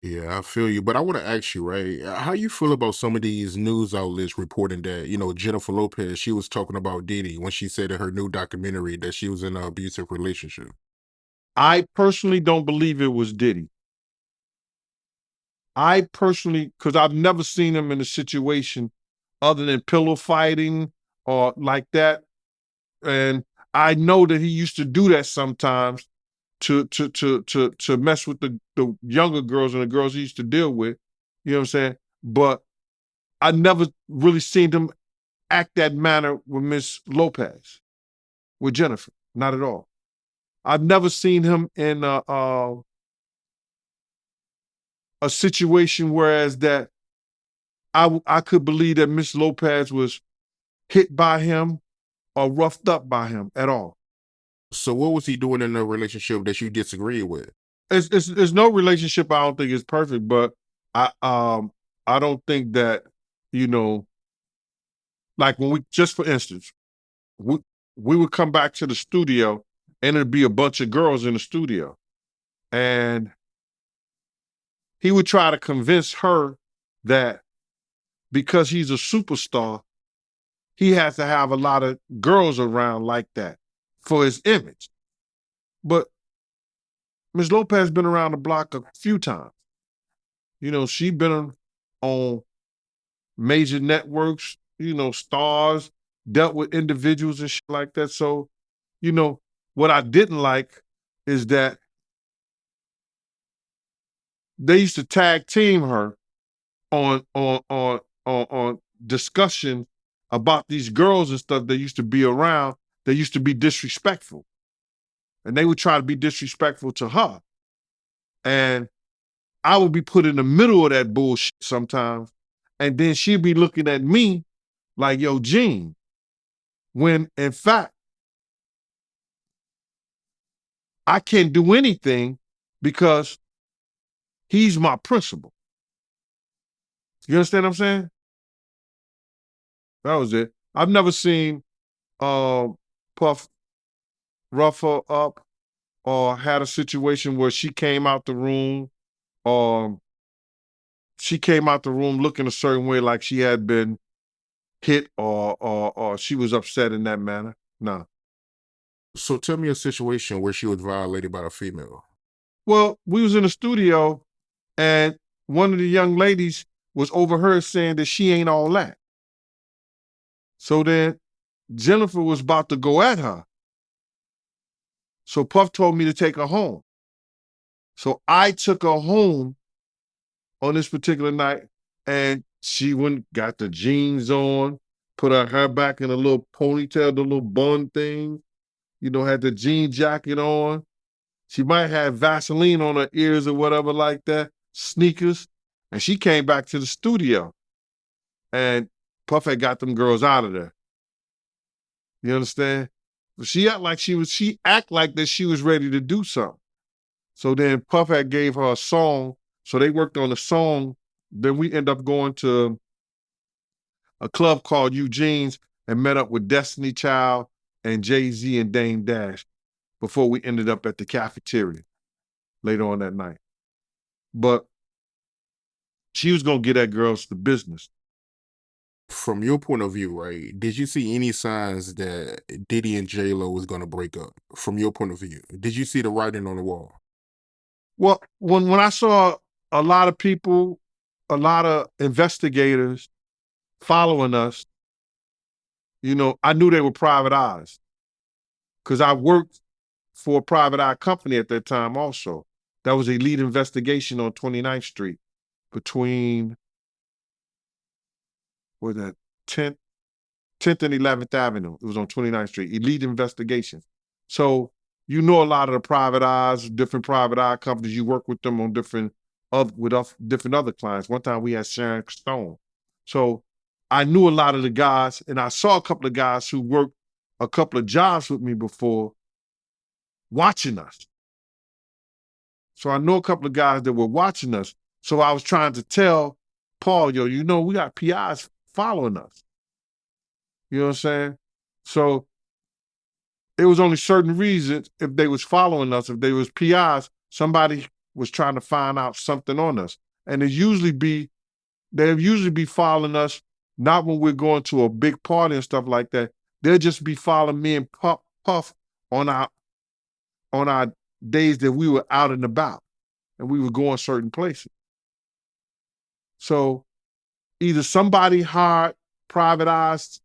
Yeah, I feel you. But I want to ask you, right? How you feel about some of these news outlets reporting that, Jennifer Lopez, she was talking about Diddy when she said in her new documentary that she was in an abusive relationship. I personally don't believe it was Diddy. I personally, because I've never seen him in a situation other than pillow fighting or like that. And I know that he used to do that sometimes to mess with the younger girls and the girls he used to deal with. You know what I'm saying? But I never really seen him act that manner with Miss Lopez, with Jennifer. Not at all. I've never seen him in a situation whereas that I could believe that Miss Lopez was hit by him or roughed up by him at all. So what was he doing in the relationship that you disagreed with? It's no relationship I don't think is perfect, but I don't think that, you know, like when we just for instance, we we would come back to the studio and it'd be a bunch of girls in the studio. And he would try to convince her that because he's a superstar, he has to have a lot of girls around like that for his image. But Ms. Lopez been around the block a few times. You know, she been on major networks, stars, dealt with individuals and shit like that. So, you know, what I didn't like is that they used to tag team her on discussion about these girls and stuff that used to be around that used to be disrespectful. And they would try to be disrespectful to her. And I would be put in the middle of that bullshit sometimes. And then she'd be looking at me like, yo, Gene, when in fact, I can't do anything because he's my principal. You understand what I'm saying? That was it. I've never seen Puff rough her up or had a situation where she came out the room or she came out the room looking a certain way like she had been hit or she was upset in that manner. No. So tell me a situation where she was violated by a female. Well, we was in the studio and one of the young ladies was overheard saying that she ain't all that. So then Jennifer was about to go at her. So Puff told me to take her home. So I took her home on this particular night and she went, got the jeans on, put her hair back in a little ponytail, the little bun thing, had the jean jacket on. She might have Vaseline on her ears or whatever like that, sneakers. And she came back to the studio and Puff had got them girls out of there. You understand? But she act like that she was ready to do something. So then Puff had gave her a song. So they worked on the song. Then we end up going to a club called Eugene's and met up with Destiny Child and Jay-Z and Dame Dash before we ended up at the cafeteria later on that night. But she was gonna get at girls the business. From your point of view, right? Did you see any signs that Diddy and J Lo was going to break up? From your point of view, did you see the writing on the wall? Well, when I saw a lot of people, a lot of investigators following us, I knew they were private eyes because I worked for a private eye company at that time also. That was Elite Investigation on 29th Street between, what was that, 10th and 11th Avenue. It was on 29th Street, Elite Investigation. So you know a lot of the private eyes, different private eye companies. You work with them on different other clients. One time we had Sharon Stone. So I knew a lot of the guys, and I saw a couple of guys who worked a couple of jobs with me before watching us. So I know a couple of guys that were watching us. So I was trying to tell Paul, yo, we got PIs following us. You know what I'm saying? So it was only certain reasons if they was following us, if they was PIs, somebody was trying to find out something on us. And they'll usually be following us, not when we're going to a big party and stuff like that. They'll just be following me and Puff on our days that we were out and about and we were going certain places. So either somebody hired private eyes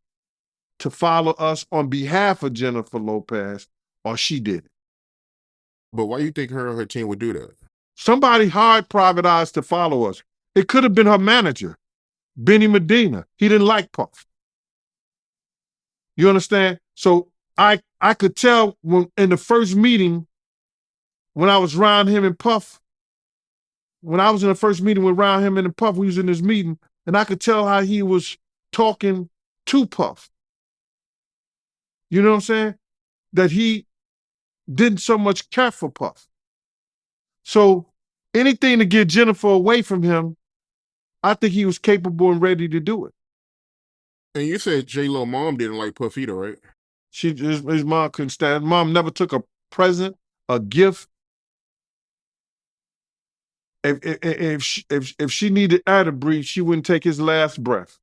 to follow us on behalf of Jennifer Lopez, or she did it. But why you think her and her team would do that? Somebody hired private eyes to follow us. It could have been her manager, Benny Medina. He didn't like Puff. You understand? So I could tell when in the first meeting, when I was around him and Puff, when I was in the first meeting with around him and Puff, we was in this meeting, and I could tell how he was talking to Puff. You know what I'm saying? That he didn't so much care for Puff. So anything to get Jennifer away from him, I think he was capable and ready to do it. And you said J-Lo mom didn't like Puff either, right? His mom couldn't stand. Mom never took a present, a gift. If she needed air to breathe, she wouldn't take his last breath.